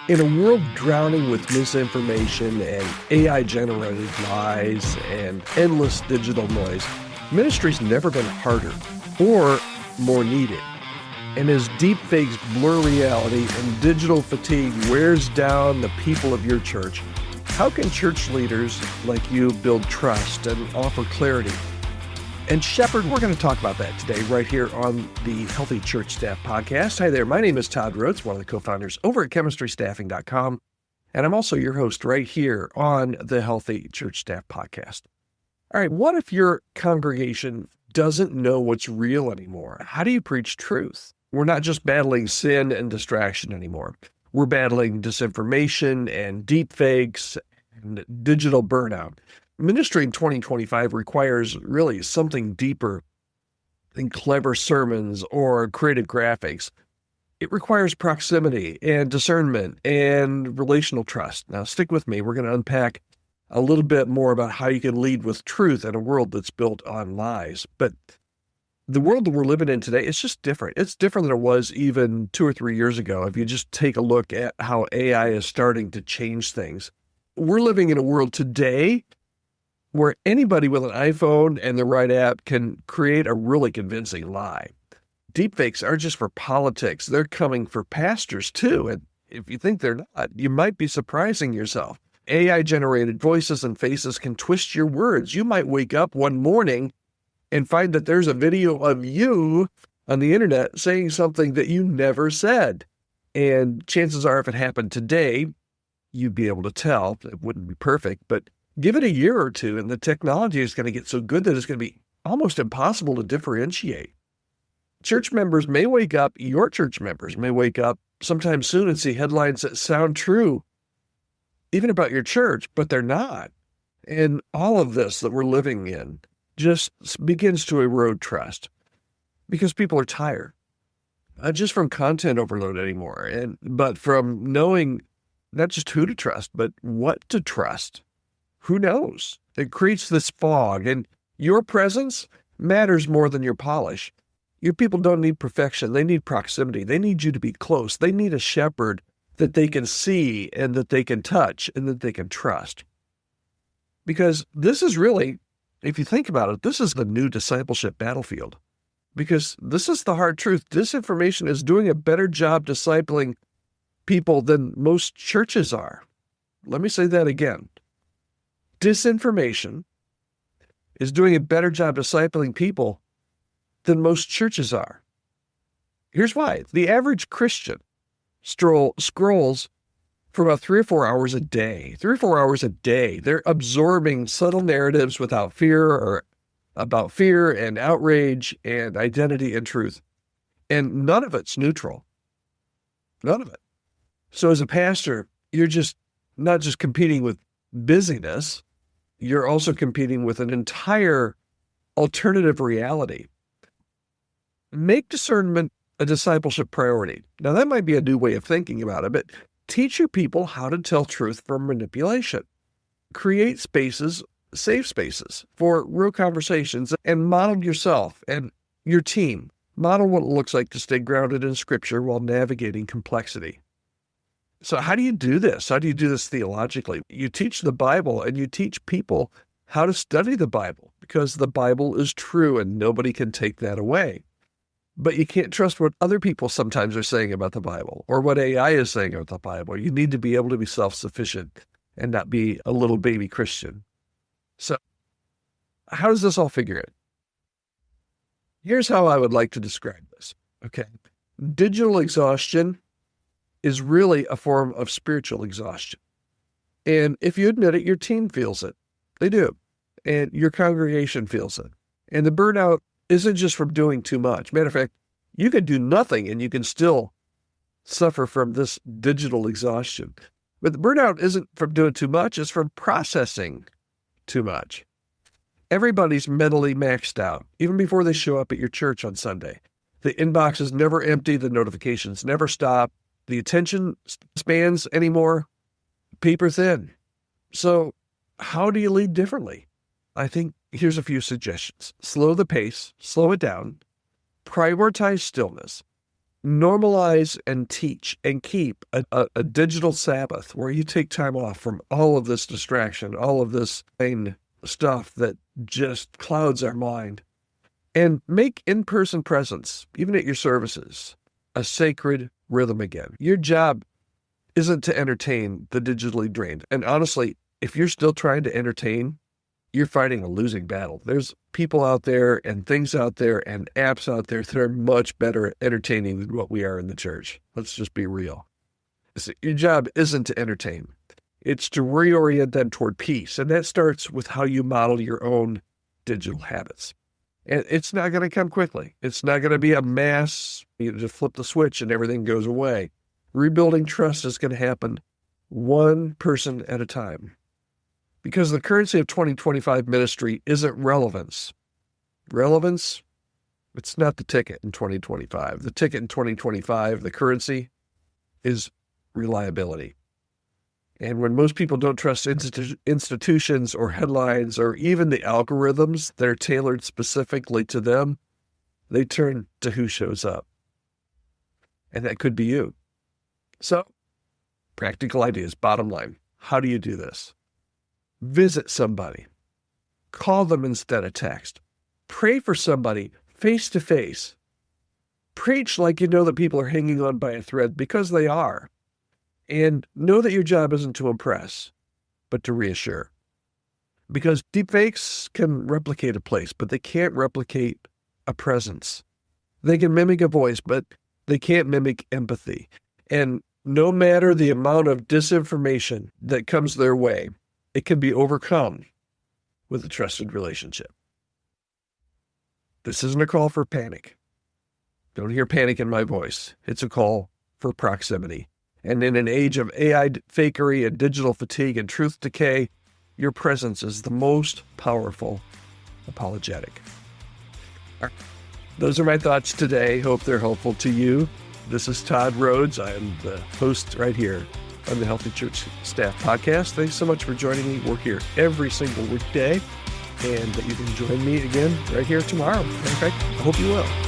In a world drowning with misinformation and AI-generated lies and endless digital noise, ministry's never been harder or more needed. And as deepfakes blur reality and digital fatigue wears down the people of your church, how can church leaders like you build trust and offer clarity? And Shepherd, we're going to talk about that today right here on the Healthy Church Staff Podcast. Hi there, my name is Todd Rhodes, one of the co-founders over at chemistrystaffing.com, and I'm also your host right here on the Healthy Church Staff Podcast. All right, what if your congregation doesn't know what's real anymore? How do you preach truth? We're not just battling sin and distraction anymore. We're battling disinformation and deepfakes and digital burnout. Ministry in 2025 requires really something deeper than clever sermons or creative graphics. It requires proximity and discernment and relational trust. Now, stick with me. We're going to unpack a little bit more about how you can lead with truth in a world that's built on lies. But the world that we're living in today, it's just different. It's different than it was even 2 or 3 years ago. If you just take a look at how AI is starting to change things. We're living in a world today where anybody with an iPhone and the right app can create a really convincing lie. Deepfakes aren't just for politics. They're coming for pastors too. And if you think they're not, you might be surprising yourself. AI-generated voices and faces can twist your words. You might wake up one morning and find that there's a video of you on the internet saying something that you never said. And chances are if it happened today, you'd be able to tell. It wouldn't be perfect, but give it a year or two, and the technology is going to get so good that it's going to be almost impossible to differentiate. Church members may wake up, your church members may wake up sometime soon and see headlines that sound true, even about your church, but they're not. And all of this that we're living in just begins to erode trust because people are tired, not just from content overload anymore, but from knowing not just who to trust, but what to trust. Who knows? It creates this fog, and your presence matters more than your polish. Your people don't need perfection. They need proximity. They need you to be close. They need a shepherd that they can see and that they can touch and that they can trust. Because this is really, if you think about it, this is the new discipleship battlefield. Because this is the hard truth. Disinformation is doing a better job discipling people than most churches are. Let me say that again. Disinformation is doing a better job discipling people than most churches are. Here's why. The average Christian scrolls for about 3 or 4 hours a day. 3 or 4 hours a day. They're absorbing subtle narratives without fear or about fear and outrage and identity and truth. And none of it's neutral. None of it. So as a pastor, you're just not just competing with busyness, you're also competing with an entire alternative reality. Make discernment a discipleship priority. Now, that might be a new way of thinking about it, but teach your people how to tell truth from manipulation. Create spaces, safe spaces for real conversations, and model yourself and your team. Model what it looks like to stay grounded in Scripture while navigating complexity. So how do you do this? How do you do this theologically? You teach the Bible and you teach people how to study the Bible because the Bible is true and nobody can take that away. But you can't trust what other people sometimes are saying about the Bible or what AI is saying about the Bible. You need to be able to be self-sufficient and not be a little baby Christian. So how does this all figure in? Here's how I would like to describe this. Okay. Digital exhaustion is really a form of spiritual exhaustion. And if you admit it, your team feels it. They do. And your congregation feels it. And the burnout isn't just from doing too much. Matter of fact, you can do nothing and you can still suffer from this digital exhaustion. But the burnout isn't from doing too much, it's from processing too much. Everybody's mentally maxed out, even before they show up at your church on Sunday. The inbox is never empty, the notifications never stop. The attention spans anymore, paper thin. So how do you lead differently? I think here's a few suggestions. Slow the pace, slow it down, prioritize stillness, Normalize and teach and keep a digital Sabbath where you take time off from all of this distraction, all of this plain stuff that just clouds our mind. And make in-person presence, even at your services, a sacred rhythm again. Your job isn't to entertain the digitally drained. And honestly, if you're still trying to entertain, you're fighting a losing battle. There's people out there and things out there and apps out there that are much better at entertaining than what we are in the church. Let's just be real. Your job isn't to entertain. It's to reorient them toward peace. And that starts with how you model your own digital habits. And it's not going to come quickly. It's not going to be a mass, you just flip the switch and everything goes away. Rebuilding trust is going to happen one person at a time. Because the currency of 2025 ministry isn't relevance. Relevance, it's not the ticket in 2025. The ticket in 2025, the currency, is reliability. And when most people don't trust institutions or headlines or even the algorithms that are tailored specifically to them, they turn to who shows up. And that could be you. So, practical ideas, bottom line. How do you do this? Visit somebody. Call them instead of text. Pray for somebody face to face. Preach like you know that people are hanging on by a thread, because they are. And know that your job isn't to impress, but to reassure. Because deepfakes can replicate a place, but they can't replicate a presence. They can mimic a voice, but they can't mimic empathy. And no matter the amount of disinformation that comes their way, it can be overcome with a trusted relationship. This isn't a call for panic. Don't hear panic in my voice. It's a call for proximity. And in an age of AI fakery and digital fatigue and truth decay, your presence is the most powerful apologetic. Those are my thoughts today. Hope they're helpful to you. This is Todd Rhodes. I am the host right here on the Healthy Church Staff Podcast. Thanks so much for joining me. We're here every single weekday, and that you can join me again right here tomorrow. In fact, I hope you will.